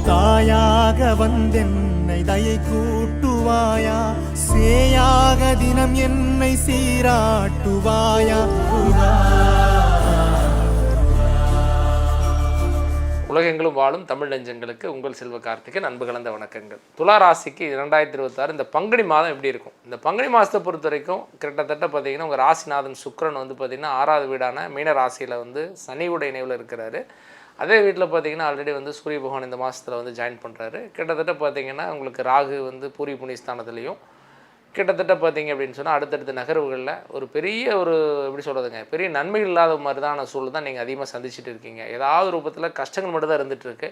தாயாக வந்தென்னை தயை கூட்டுவாயா, சேயாக தினம் என்னை சீராட்டுவாயா. உலகெங்கிலும் வாழும் தமிழ் நெஞ்சங்களுக்கு உங்கள் செல்வ கார்த்திகேயன் அன்பு கலந்த வணக்கங்கள். துலா ராசிக்கு 2026 இந்த பங்குனி மாதம் எப்படி இருக்கும்? இந்த பங்குனி மாதத்தை பொறுத்த வரைக்கும் கிட்டத்தட்ட பார்த்தீங்கன்னா உங்கள் ராசிநாதன் சுக்கிரன் வந்து பார்த்திங்கன்னா 6வது வீடான மீன ராசியில் வந்து சனியுடைய இணைவில் இருக்கிறாரு. அதே வீட்டில் பார்த்தீங்கன்னா ஆல்ரெடி வந்து சூரிய பகவான் இந்த மாதத்தில் வந்து ஜாயின் பண்ணுறாரு. கிட்டத்தட்ட பார்த்தீங்கன்னா உங்களுக்கு ராகு வந்து பூர்வ புண்ணியஸ்தானத்துலேயும் கிட்டத்தட்ட பார்த்தீங்க அப்படின்னு சொன்னால் அடுத்தடுத்த நகர்வுகளில் ஒரு பெரிய எப்படி சொல்கிறதுங்க, பெரிய நன்மைகள் இல்லாத மாதிரிதான சூழல் தான் நீங்கள் அதிகமாக சந்திச்சுட்டு இருக்கீங்க. ஏதாவது ரூபத்தில் கஷ்டங்கள் மட்டும் தான் இருந்துகிட்ருக்கு.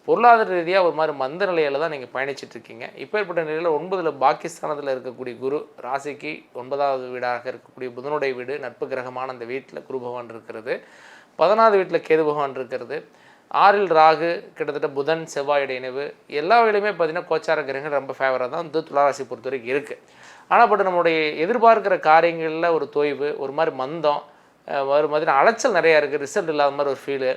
பொருளாதார ரீதியாக ஒரு மாதிரி மந்த நிலையில் தான் நீங்கள் பயணிச்சிட்ருக்கீங்க. இப்பேற்பட்ட நிலையில் 9ல் பாகிஸ்தானத்தில் இருக்கக்கூடிய குரு, ராசிக்கு 9வது வீடாக இருக்கக்கூடிய புதனுடைய வீடு, நட்பு கிரகமான அந்த வீட்டில் குரு பகவான் இருக்கிறது, 10வது வீட்டில் கேது பகவான் இருக்கிறது, 6ல் ராகு, கிட்டத்தட்ட புதன் செவ்வாயுடைய இணைவு, எல்லா வகையிலுமே பார்த்திங்கன்னா கோச்சார கிரகங்கள் ரொம்ப ஃபேவராக தான் வந்து துளாராசி பொறுத்த வரைக்கும் இருக்குது. ஆனால் பட் நம்மளுடைய எதிர்பார்க்குற காரியங்களில் ஒரு தொய்வு, ஒரு மாதிரி மந்தம், ஒரு மாதிரி அலைச்சல் நிறையா இருக்குது, ரிசல்ட் இல்லாத மாதிரி ஒரு ஃபீலு,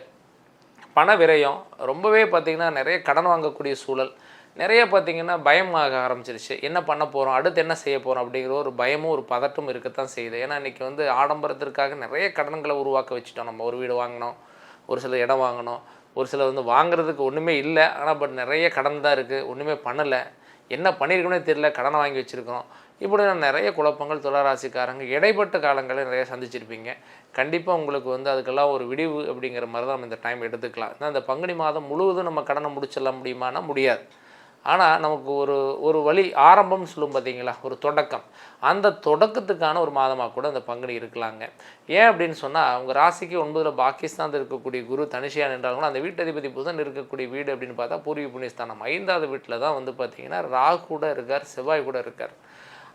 பண விரயம், ரொம்பவே பார்த்திங்கன்னா நிறைய கடன் வாங்கக்கூடிய சூழல், நிறைய பார்த்திங்கன்னா பயமாக ஆரம்பிச்சிருச்சு. என்ன பண்ண போகிறோம், அடுத்து என்ன செய்ய போகிறோம் அப்படிங்கிற ஒரு பயமும் ஒரு பதட்டும் இருக்கத்தான் செய்யுது. ஏன்னா இன்றைக்கி வந்து ஆடம்பரத்திற்காக நிறைய கடன்களை உருவாக்க வச்சுட்டோம். நம்ம ஒரு வீடு வாங்கினோம், ஒரு சில இடம் வாங்கினோம், ஒரு சில வந்து வாங்குறதுக்கு ஒன்றுமே இல்லை, ஆனால் பட் நிறைய கடன் தான் இருக்குது, ஒன்றுமே பண்ணலை, என்ன பண்ணியிருக்கோன்னே தெரியல, கடனை வாங்கி வச்சுருக்கோம். இப்படி நிறைய குழப்பங்கள் துளாராசிக்காரங்க இடைப்பட்ட காலங்களில் நிறைய சந்திச்சிருப்பீங்க. கண்டிப்பாக உங்களுக்கு வந்து அதுக்கெல்லாம் ஒரு விடிவு அப்படிங்கிற மாதிரி தான் நம்ம இந்த டைம் எடுத்துக்கலாம். ஏன்னா இந்த பங்குனி மாதம் முழுவதும் நம்ம கடனை முடிச்சிடலாம் முடியுமானா முடியாது. ஆனால் நமக்கு ஒரு வழி ஆரம்பம்னு சொல்லும் பார்த்தீங்களா, ஒரு தொடக்கம், அந்த தொடக்கத்துக்கான ஒரு மாதமாக கூட அந்த பங்குனி இருக்கலாங்க. ஏன் அப்படின்னு சொன்னால் உங்கள் ராசிக்கு 9ல் பாகிஸ்தான் இருக்கக்கூடிய குரு தனிஷையாக நின்றாலும் அந்த வீட்டதிபதி புதன் இருக்கக்கூடிய வீடு அப்படின்னு பார்த்தா பூர்வ புண்ணியஸ்தானம் 5வது வீட்டில் தான் வந்து பார்த்திங்கன்னா ராகு கூட இருக்கார், செவ்வாய் கூட இருக்கார்.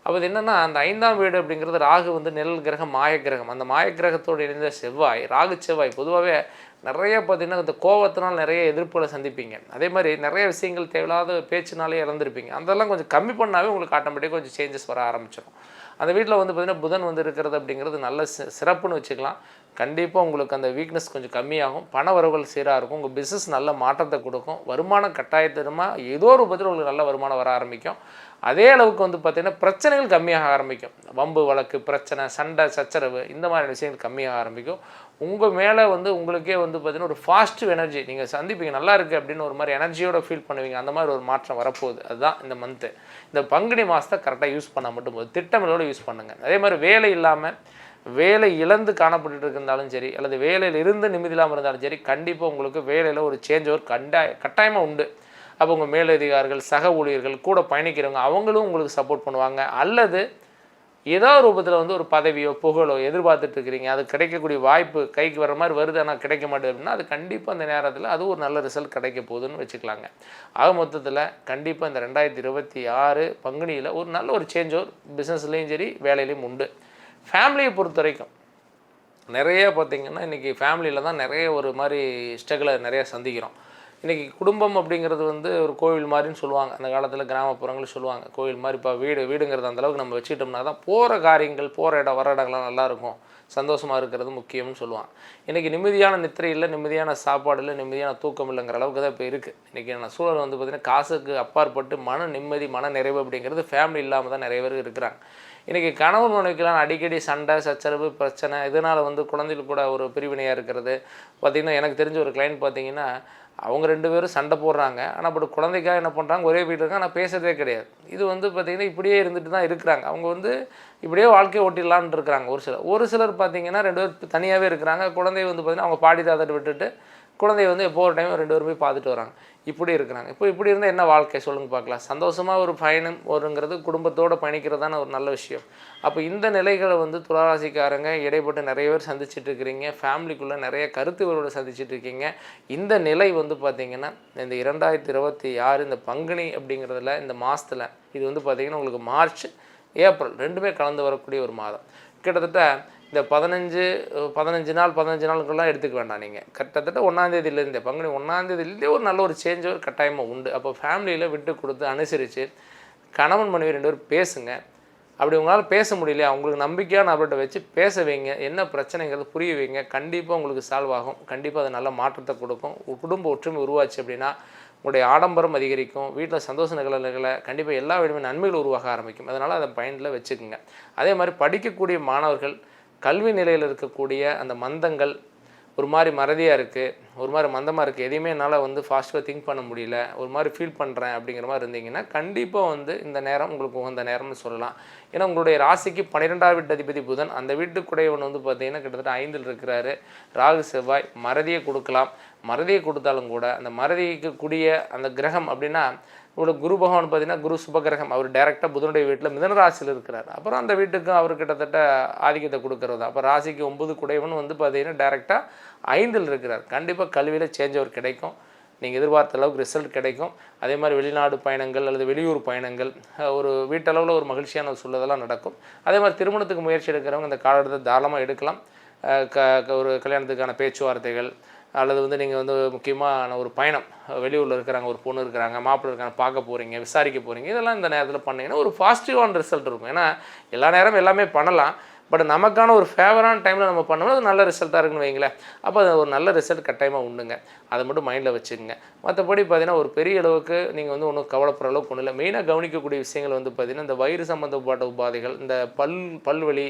அப்போ அது என்னென்னா அந்த 5ஆம் வீடு அப்படிங்கிறது ராகு வந்து நிழல் கிரகம், மாய கிரகம். அந்த மாய கிரகத்தோடு இணைந்த செவ்வாய், ராகு செவ்வாய் பொதுவாகவே நிறைய பார்த்திங்கன்னா இந்த கோவத்தினால் நிறைய எதிர்ப்புகளை சந்திப்பீங்க. அதே மாதிரி நிறைய விஷயங்கள் தேவையில்லாத பேச்சுனாலே இறந்துருப்பீங்க. அதெல்லாம் கொஞ்சம் கம்மி பண்ணாவே உங்களுக்கு ஆட்டோமேட்டிக்காக கொஞ்சம் சேஞ்சஸ் வர ஆரம்பிச்சிடும். அந்த வீட்டில் வந்து பார்த்திங்கன்னா புதன் வந்து இருக்கிறது அப்படிங்கிறது நல்ல சிறப்புன்னு வச்சுக்கலாம். கண்டிப்பாக உங்களுக்கு அந்த வீக்னஸ் கொஞ்சம் கம்மியாகும், பண வரவுகள் சீராக இருக்கும், உங்கள் பிஸ்னஸ் நல்ல மாற்றத்தை கொடுக்கும், வருமானம் கட்டாயத்தனமாக ஏதோ ஒரு பட்சத்தில் உங்களுக்கு நல்ல வருமானம் வர ஆரம்பிக்கும். அதே அளவுக்கு வந்து பார்த்திங்கன்னா பிரச்சனைகள் கம்மியாக ஆரம்பிக்கும். வம்பு வழக்கு பிரச்சனை, சண்டை சச்சரவு, இந்த மாதிரி விஷயங்கள் கம்மியாக ஆரம்பிக்கும். உங்கள் மேலே வந்து உங்களுக்கே வந்து பார்த்திங்கன்னா ஒரு பாசிட்டிவ் எனர்ஜி நீங்கள் சந்திப்பீங்க. நல்லா இருக்குது அப்படின்னு ஒரு மாதிரி எனர்ஜியோட ஃபீல் பண்ணுவீங்க. அந்த மாதிரி ஒரு மாற்றம் வரப்போகுது. அதுதான் இந்த மந்த்து. இந்த பங்குனி மாதத்தை கரெக்டாக யூஸ் பண்ண மட்டும் போது திட்டமில்லோடு யூஸ் பண்ணுங்கள். அதே மாதிரி வேலை இல்லாமல் வேலை இழந்து காணப்பட்டு இருந்தாலும் சரி, அல்லது வேலையில் இருந்து நிம்மதி இல்லாமல் இருந்தாலும் சரி, கண்டிப்பாக உங்களுக்கு வேலையில் ஒரு சேஞ்ச் ஒரு கட்டாயமாக உண்டு. அப்போ உங்கள் மேலதிகாரிகள், சக ஊழியர்கள், கூட பயணிக்கிறவங்க அவங்களும் உங்களுக்கு சப்போர்ட் பண்ணுவாங்க. அல்லது ஏதோ ரூபத்தில் வந்து ஒரு பதவியோ புகழோ எதிர்பார்த்துட்டு இருக்கிறீங்க, அது கிடைக்கக்கூடிய வாய்ப்பு கைக்கு வர மாதிரி வருது, ஆனால் கிடைக்க மாட்டேது அப்படின்னா அது கண்டிப்பாக அந்த நேரத்தில் அது ஒரு நல்ல ரிசல்ட் கிடைக்க போகுதுன்னு வச்சுக்கலாங்க. ஆக மொத்தத்தில் கண்டிப்பாக இந்த 2026 பங்குனியில் ஒரு நல்ல ஒரு சேஞ்ச் ஒரு பிஸ்னஸ்லேயும் சரி வேலையிலையும் உண்டு. ஃபேமிலியை பொறுத்த வரைக்கும் நிறைய பார்த்திங்கன்னா இன்றைக்கி ஃபேமிலியில் தான் நிறைய ஒரு மாதிரி ஸ்ட்ரகிளை நிறைய சந்திக்கிறோம். இன்றைக்கி குடும்பம் அப்படிங்கிறது வந்து ஒரு கோவில் மாதிரின்னு சொல்லுவாங்க. அந்த காலத்தில் கிராமப்புறங்களும் சொல்லுவாங்க கோவில் மாதிரி. இப்போ வீடுங்கிறது அந்தளவுக்கு நம்ம வச்சுக்கிட்டோம்னா தான் போகிற காரியங்கள், போகிற இடம் வர இடங்கள்லாம் நல்லாயிருக்கும், சந்தோஷமாக இருக்கிறது முக்கியம்னு சொல்லுவாங்க. இன்றைக்கி நிம்மதியான நித்திரை இல்லை, நிம்மதியான சாப்பாடு இல்லை, நிம்மதியான தூக்கம் இல்லைங்கிற அளவுக்கு தான் இப்போ இருக்குது. இன்றைக்கி நான் சூழல் வந்து பார்த்திங்கன்னா காசுக்கு அப்பாற்பட்டு மன நிம்மதி, மன நிறைவு அப்படிங்கிறது ஃபேமிலி இல்லாமல் தான் நிறைய பேர் இருக்கிறாங்க. இன்றைக்கி கணவன் மனைவிக்கெல்லாம் அடிக்கடி சண்டை சச்சரவு பிரச்சனை, இதனால் வந்து குழந்தைகள் கூட ஒரு பிரிவினையாக இருக்கிறது. பார்த்திங்கன்னா எனக்கு தெரிஞ்ச ஒரு கிளைண்ட் பார்த்திங்கன்னா அவங்க 2 பேரும் சண்டை போடுறாங்க, ஆனால் பட் குழந்தைக்காக என்ன பண்ணுறாங்க, ஒரே வீட்டில் இருக்காங்க, ஆனால் பேசுகிறதே கிடையாது. இது வந்து பார்த்திங்கன்னா இப்படியே இருந்துட்டு தான் இருக்கிறாங்க. அவங்க வந்து இப்படியே வாழ்க்கையை ஓட்டிடலான்னு இருக்கிறாங்க. ஒரு சிலர் பார்த்திங்கன்னா 2 பேர் தனியாகவே இருக்கிறாங்க. குழந்தைய வந்து பார்த்திங்கன்னா அவங்க பாடி தாத்தாட்டு விட்டுட்டு குழந்தைய வந்து எப்போ ஒரு டைம் 2 பேரும் போய் பார்த்துட்டு வராங்க. இப்படி இருக்கிறாங்க. இப்படி இருந்தால் என்ன வாழ்க்கை சொல்லுங்க பார்க்கலாம். சந்தோஷமாக ஒரு பயணம் வருங்கிறது குடும்பத்தோடு பயணிக்கிறதான ஒரு நல்ல விஷயம். அப்போ இந்த நிலைகளை வந்து துளாராசிக்காரங்க இடைப்பட்டு நிறைய பேர் சந்திச்சுட்டு இருக்கிறீங்க. ஃபேமிலிக்குள்ளே நிறைய கருத்துகளோடு சந்திச்சுட்டு இருக்கீங்க. இந்த நிலை வந்து பார்த்திங்கன்னா இந்த 2026 இந்த பங்குனி அப்படிங்கிறதுல இந்த மாதத்தில் இது வந்து பார்த்திங்கன்னா உங்களுக்கு மார்ச் ஏப்ரல் 2மே கலந்து வரக்கூடிய ஒரு மாதம். கிட்டத்தட்ட இந்த 15 நாளுக்கெல்லாம் எடுத்துக்க வேண்டாம். நீங்கள் கிட்டத்தட்ட 1ஆம் தேதியிலேருந்தே பங்குனி 1ஆம் தேதியிலேருந்தே ஒரு நல்ல ஒரு சேஞ்ச் ஒரு கட்டாயமாக உண்டு. அப்போ ஃபேமிலியில் விட்டு கொடுத்து அனுசரித்து கணவன் மனைவி 2 பேரும் பேசுங்க. அப்படி உங்களால் பேச முடியலையா, உங்களுக்கு நம்பிக்கையான நபர்கிட்ட வச்சு பேச வைங்க, என்ன பிரச்சனைங்கிறது புரிய வைங்க. கண்டிப்பாக உங்களுக்கு சால்வ் ஆகும். கண்டிப்பாக அது நல்ல மாற்றத்தை கொடுக்கும். குடும்ப ஒற்றுமை உருவாச்சு அப்படின்னா உங்களுடைய ஆடம்பரம் அதிகரிக்கும், வீட்டில் சந்தோஷ நிகழ்வுகளை கண்டிப்பாக எல்லா விதமே நன்மைகள் உருவாக ஆரம்பிக்கும். அதனால் அதை பயனில் வச்சுக்கோங்க. அதே மாதிரி படிக்கக்கூடிய மாணவர்கள் கல்வி நிலையில் இருக்கக்கூடிய அந்த மந்தங்கள், ஒரு மாதிரி மறதியாக இருக்குது, ஒரு மாதிரி மந்தமாக இருக்குது, எதையுமே என்னால் வந்து ஃபாஸ்ட்டாக திங்க் பண்ண முடியல, ஒரு மாதிரி ஃபீல் பண்ணுறேன் அப்படிங்கிற மாதிரி இருந்தீங்கன்னா கண்டிப்பாக வந்து இந்த நேரம் உங்களுக்கு உகந்த நேரம்னு சொல்லலாம். ஏன்னா உங்களுடைய ராசிக்கு 12ஆம் வீட்டு அதிபதி புதன், அந்த வீட்டுக்குடையவன் வந்து பார்த்திங்கன்னா கிட்டத்தட்ட 5ல் இருக்கிறாரு. ராகு செவ்வாய் மறதியை கொடுக்கலாம். மறதியை கொடுத்தாலும் கூட அந்த மறதிக்கு கூடிய அந்த கிரகம் அப்படின்னா இவ்வளோ குரு பகவான் பார்த்திங்கன்னா குரு சுபகிரகம், அவர் டைரெக்டாக புதனுடைய வீட்டில் மிதன ராசியில் இருக்கிறார். அப்புறம் அந்த வீட்டுக்கு அவர் கிட்டத்தட்ட ஆதிக்கத்தை கொடுக்கறது. அப்போ ராசிக்கு 9 குடையவன் வந்து பார்த்திங்கன்னா டைரெக்டாக 5ல் இருக்கிறார். கண்டிப்பாக கல்வியில் சேஞ்ச் அவர் கிடைக்கும், நீங்கள் எதிர்பார்த்த அளவுக்கு ரிசல்ட் கிடைக்கும். அதே மாதிரி வெளிநாடு பயணங்கள் அல்லது வெளியூர் பயணங்கள், ஒரு வீட்டளவில் ஒரு மகிழ்ச்சியான ஒரு சூழலெல்லாம் நடக்கும். அதே மாதிரி திருமணத்துக்கு முயற்சி எடுக்கிறவங்க இந்த காலத்தை தாராளமாக எடுக்கலாம். ஒரு கல்யாணத்துக்கான பேச்சுவார்த்தைகள் அல்லது வந்து நீங்கள் வந்து முக்கியமான ஒரு பயணம், வெளியூரில் இருக்கிறாங்க, ஒரு பொண்ணு இருக்கிறாங்க, மாப்பிள்ளை இருக்காங்க, பார்க்க போகிறீங்க, விசாரிக்க போகிறீங்க, இதெல்லாம் இந்த நேரத்தில் பண்ணிங்கன்னா ஒரு பாசிட்டிவான ரிசல்ட் இருக்கும். ஏன்னா எல்லா நேரமும் எல்லாமே பண்ணலாம், பட் நமக்கான ஒரு ஃபேவரான டைமில் நம்ம பண்ணோம்னா அது நல்ல ரிசல்ட்டாக இருக்குன்னு வைங்களேன். அப்போ அது ஒரு நல்ல ரிசல்ட் கட்டாயமாக உண்டுங்க. அதை மட்டும் மைண்டில் வச்சுக்கோங்க. மற்றபடி பார்த்திங்கன்னா ஒரு பெரிய அளவுக்கு நீங்கள் வந்து ஒன்றும் கவலைப்படுற அளவுக்கு ஒன்றும் இல்லை. மெயினாக கவனிக்கக்கூடிய விஷயங்கள் வந்து பார்த்திங்கன்னா இந்த வயிறு சம்மந்தப்பட்ட உபாதைகள், இந்த பல்வலி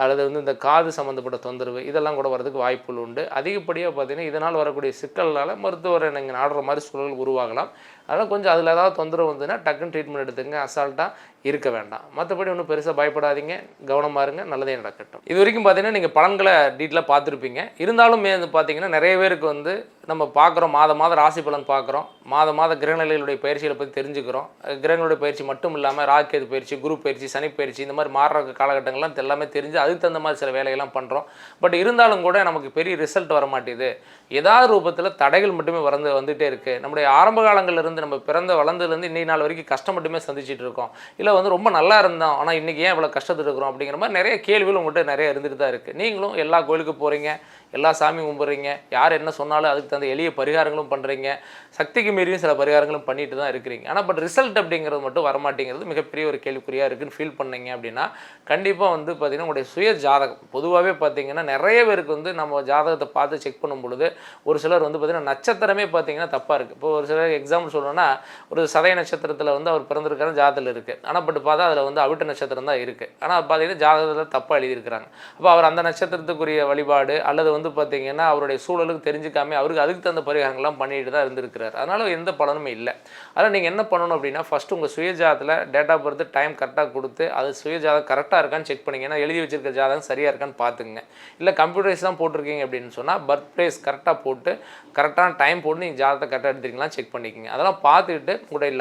அல்லது வந்து இந்த காது சம்மந்தப்பட்ட தொந்தரவு, இதெல்லாம் கூட வரதுக்கு வாய்ப்புகள் உண்டு. அதிகப்படியாக பார்த்திங்கன்னா இதனால் வரக்கூடிய சிக்கல்னால் மருத்துவரை நீங்கள் நாடுற மாதிரி சூழல் உருவாகலாம். அதனால் கொஞ்சம் அதில் ஏதாவது தொந்தரவு வந்துன்னா டக்குன்னு ட்ரீட்மெண்ட் எடுத்துங்க, அசால்ட்டாக இருக்க வேண்டாம். மற்றபடி ஒன்றும் பெருசாக பயப்படாதீங்க, கவனமாக இருங்க, நல்லதே நடக்கட்டும். இது வரைக்கும் பார்த்தீங்கன்னா நீங்கள் பலன்களை டீட்டெயிலாக பார்த்துருப்பீங்க. இருந்தாலும் பார்த்தீங்கன்னா நிறைய பேருக்கு வந்து நம்ம பார்க்குறோம், மாதம் ராசி பலன் பார்க்குறோம், மாதம் கிரகநிலைகளுடைய பயிற்சிகளை பற்றி தெரிஞ்சுக்கிறோம். கிரகங்களுடைய பயிற்சி மட்டும் இல்லாமல் ராக்கேது பயிற்சி, குரு பயிற்சி, சனி பயிற்சி, இந்த மாதிரி மாறுற காலகட்டங்கள்லாம் எல்லாமே தெரிஞ்சு அதுக்கு தகுந்த மாதிரி சில வேலைகள்லாம் பண்ணுறோம். பட் இருந்தாலும் கூட நமக்கு பெரிய ரிசல்ட் வர மாட்டேது. ஏதாவது ரூபத்தில் தடைகள் மட்டுமே வந்துகிட்டே இருக்குது. நம்முடைய ஆரம்ப காலங்களிலிருந்து நம்ம பிறந்த வளர்ந்ததுலேருந்து இன்னைக்கு நாள் வரைக்கும் கஷ்டம் மட்டுமே சந்திச்சுட்டு இருக்கோம். இல்லை வந்து ரொம்ப நல்லா இருந்தோம், ஆனால் இன்றைக்கி ஏன் இவ்வளோ கஷ்டத்தில் இருக்கிறோம் அப்படிங்கிற மாதிரி நிறைய கேள்விகள் உங்கள்கிட்ட நிறைய இருந்துட்டு தான் இருக்குது. நீங்களும் எல்லா கோயிலுக்கு போகிறீங்க, எல்லா சாமியும் கும்பிட்றீங்க, யார் என்ன சொன்னாலும் அதுக்கு தகுந்த எளிய பரிகாரங்களும் பண்ணுறீங்க, சக்திக்கு மீறியும் சில பரிகாரங்களும் பண்ணிட்டு தான் இருக்கிறீங்க. ஆனால் பட் ரிசல்ட் அப்படிங்கிறது மட்டும் வரமாட்டேங்கிறது மிகப்பெரிய ஒரு கேள்விக்குறியாக இருக்குன்னு ஃபீல் பண்ணீங்க அப்படின்னா கண்டிப்பாக வந்து பார்த்திங்கன்னா உங்களுடைய சுய ஜாதகம் பொதுவாகவே பார்த்திங்கன்னா நிறைய பேருக்கு வந்து நம்ம ஜாதகத்தை பார்த்து செக் பண்ணும் பொழுது ஒரு சிலர் வந்து பார்த்திங்கன்னா நட்சத்திரமே பார்த்திங்கன்னா தப்பாக இருக்குது. இப்போ ஒரு சிலர் எக்ஸாம்பிள் சொல்லணும்னா ஒரு சதய நட்சத்திரத்தில் வந்து அவர் பிறந்திருக்கிற ஜாதகத்தில் இருக்குது, ஆனால் பட் பார்த்தா அதில் வந்து அவிட்ட நட்சத்திரம் தான் இருக்குது, ஆனால் பார்த்திங்கன்னா ஜாதகத்தில் தப்பாக எழுதியிருக்கிறாங்க. அப்போ அவர் அந்த நட்சத்திரத்துக்குரிய வழிபாடு அல்லது வந்து பார்த்திங்கன்னா அவருடைய சூழலுக்கு தெரிஞ்சுக்காம அவருக்கு அதுக்கு தகுந்த பரிகாரங்கள்லாம் பண்ணிட்டு தான் இருந்திருக்கிறார். அதனால் எந்த பலனுமே இல்லை. அதனால் நீங்கள் என்ன பண்ணணும் அப்படின்னா ஃபஸ்ட்டு உங்கள் சுயஜாதத்தில் டேட் ஆஃப் பர்த் டைம் கரெக்டாக கொடுத்து அது சுயஜாதகம் கரெக்டாக இருக்கான்னு செக் பண்ணிங்க. ஏன்னா எழுதி வச்சிருக்க ஜாதகம் சரியாக இருக்கான்னு பார்த்துங்க. இல்லை கம்ப்யூட்டரைஸ் தான் போட்டிருக்கீங்க அப்படின்னு சொன்னால் பர்த் பிளேஸ் கரெக்டாக போட்டு கரெக்டான டைம் போட்டு நீங்கள் ஜாதகத்தை கரெக்டாக எடுத்துக்கலாம் செக் பண்ணிக்கோங்க. அதெல்லாம் பார்த்துக்கிட்டு உங்களுடைய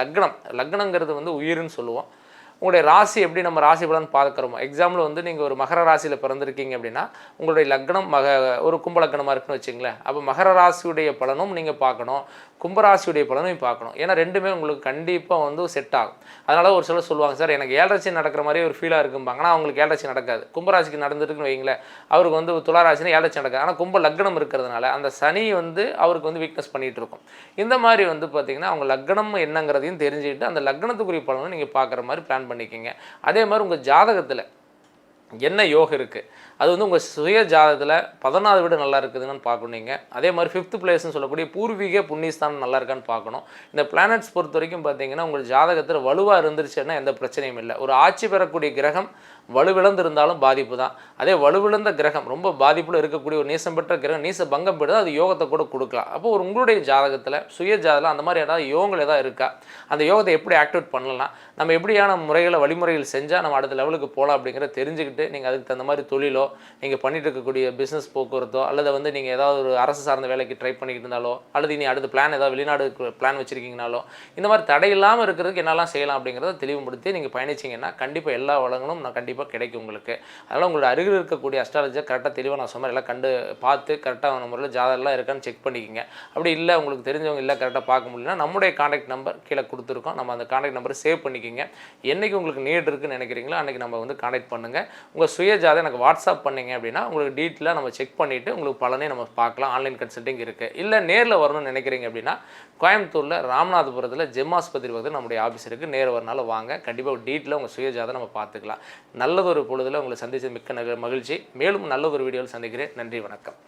லக்னங்கிறது வந்து உயிர்னு சொல்லுவோம். உங்களுடைய ராசி எப்படி நம்ம ராசி பலன் பார்க்குறோமோ, எக்ஸாம்பிள் வந்து நீங்கள் ஒரு மகர ராசியில் பிறந்திருக்கீங்க அப்படின்னா உங்களுடைய லக்னம் ஒரு கும்ப லக்னமாக இருக்குன்னு வச்சுங்களேன். அப்போ மகர ராசியுடைய பலனும் நீங்கள் பார்க்கணும், கும்பராசியுடைய பலனும் பார்க்கணும். ஏன்னா ரெண்டுமே உங்களுக்கு கண்டிப்பாக வந்து செட் ஆகும். அதனால் ஒரு சிலர் சொல்லுவாங்க, சார் எனக்கு 7.5 நடக்கிற மாதிரி ஒரு ஃபீலாக இருக்கும்பாங்க, ஆனால் அவங்களுக்கு 7.5 நடக்காது. கும்பராசிக்கு நடந்துருக்குன்னு வைங்களேன், அவருக்கு வந்து துளாராசினா 7.5 நடக்காது. ஆனால் கும்ப லக்னம் இருக்கிறதுனால அந்த சனி வந்து அவருக்கு வந்து வீக்னஸ் பண்ணிகிட்டு இருக்கும். இந்த மாதிரி வந்து பார்த்திங்கன்னா அவங்க லக்னம் என்னங்கிறதையும் தெரிஞ்சுக்கிட்டு அந்த லக்னத்துக்குரிய பலனும் நீங்கள் பார்க்குற மாதிரி பிளான் பண்ணிக்கோங்க. அதே மாதிரி உங்கள் ஜாதகத்தில் என்ன யோகம் இருக்குது அது வந்து உங்கள் சுய ஜாதகத்தில் 14வது வீடு நல்லா இருக்குதுன்னு பார்க்கணுங்க. அதே மாதிரி 5th பிளேஸ்ன்னு சொல்லக்கூடிய பூர்வீக புண்ணியஸ்தானம் நல்லா இருக்கான்னு பார்க்கணும். இந்த பிளானட்ஸ் பொறுத்த வரைக்கும் பார்த்தீங்கன்னா உங்கள் ஜாதகத்தில் வலுவாக இருந்துருச்சுன்னா எந்த பிரச்சனையும் இல்லை. ஒரு ஆட்சி பெறக்கூடிய கிரகம் வலுவிழந்து இருந்தாலும் பாதிப்பு தான். அதே வலுவிழந்த கிரகம் ரொம்ப பாதிப்பில் இருக்கக்கூடிய ஒரு நீசம் பெற்ற கிரகம் நீச பங்கம் பெற்றது அது யோகத்தை கூட கொடுக்கலாம். அப்போ ஒரு உங்களுடைய ஜாதகத்தில் சுய ஜாதகம் அந்த மாதிரி ஏதாவது யோகங்கள் ஏதாவது இருக்கா, அந்த யோகத்தை எப்படி ஆக்டிவேட் பண்ணலாம், நம்ம எப்படியான முறைகளை வழிமுறைகள் செஞ்சால் நம்ம அடுத்த லெவலுக்கு போகலாம் அப்படிங்கிறத தெரிஞ்சுக்கிட்டு நீங்கள் அதுக்கு தகுந்த மாதிரி தொழிலோ நீங்கள் பண்ணிட்டு இருக்கக்கூடிய பிஸ்னஸ் போக்குவரத்தோ அல்லது வந்து நீங்கள் ஏதாவது ஒரு அரசு சார்ந்த வேலைக்கு ட்ரை பண்ணிக்கிட்டு இருந்தாலோ அல்லது இனி அடுத்த பிளான் ஏதாவது வெளிநாடு பிளான் வச்சுருக்கீங்கனாலோ இந்த மாதிரி தடை இல்லாமல் இருக்கிறதுக்கு என்னெல்லாம் செய்யலாம் அப்படிங்கிறத தெளிவுபடுத்தி நீங்கள் பயணிச்சிங்கன்னா கண்டிப்பாக எல்லா வளங்களும் கண்டிப்பாக கிடைக்கும் உங்களுக்கு. அதனால் உங்களோட அருகில் இருக்கக்கூடிய அஸ்ட்ராலஜர் கரெக்டாக தெளிவாக நான் சொன்ன எல்லாம் கண்டு பார்த்து கரெக்டாக முறையில் ஜாதகம்லாம் இருக்கான்னு செக் பண்ணிக்கோங்க. அப்படி இல்லை உங்களுக்கு தெரிஞ்சவங்க இல்லை கரெக்டாக பார்க்க முடியலன்னா நம்முடைய கான்டாக்ட் நம்பர் கீழே கொடுத்துருக்கோம், நம்ம அந்த கான்டாக்ட் நம்பரை சேவ் பண்ணிக்கோங்க. என்றைக்கு உங்களுக்கு நீட் இருக்குன்னு நினைக்கிறீங்களோ அன்றைக்கி நம்ம வந்து கான்டாக்ட் பண்ணுங்கள். உங்கள் சுய ஜாதகம் எனக்கு வாட்ஸ்அப் பண்ணிங்க அப்படின்னா உங்களுக்கு டீட்டெயிலாக நம்ம செக் பண்ணிவிட்டு உங்களுக்கு பலனே நம்ம பார்க்கலாம். ஆன்லைன் கன்சல்ட்டிங் இருக்குது. இல்லை நேரில் வரணும்னு நினைக்கிறீங்க அப்படின்னா கோயம்புத்தூரில் ராமநாதபுரத்தில் ஜெம்மாஸ்பத்திரி பக்கத்தில் நம்முடைய ஆஃபீஸ் இருக்குது. நேரில் வரனால வாங்க, கண்டிப்பாக ஒரு டீட்டெயிலாக உங்கள் சுய ஜாதகம் நம்ம பார்த்துக்கலாம். நல்லதொரு பொழுதில் உங்களை சந்தித்து மிக்க மகிழ்ச்சி. மேலும் நல்லதொரு வீடியோவில் சந்திக்கிறேன். நன்றி, வணக்கம்.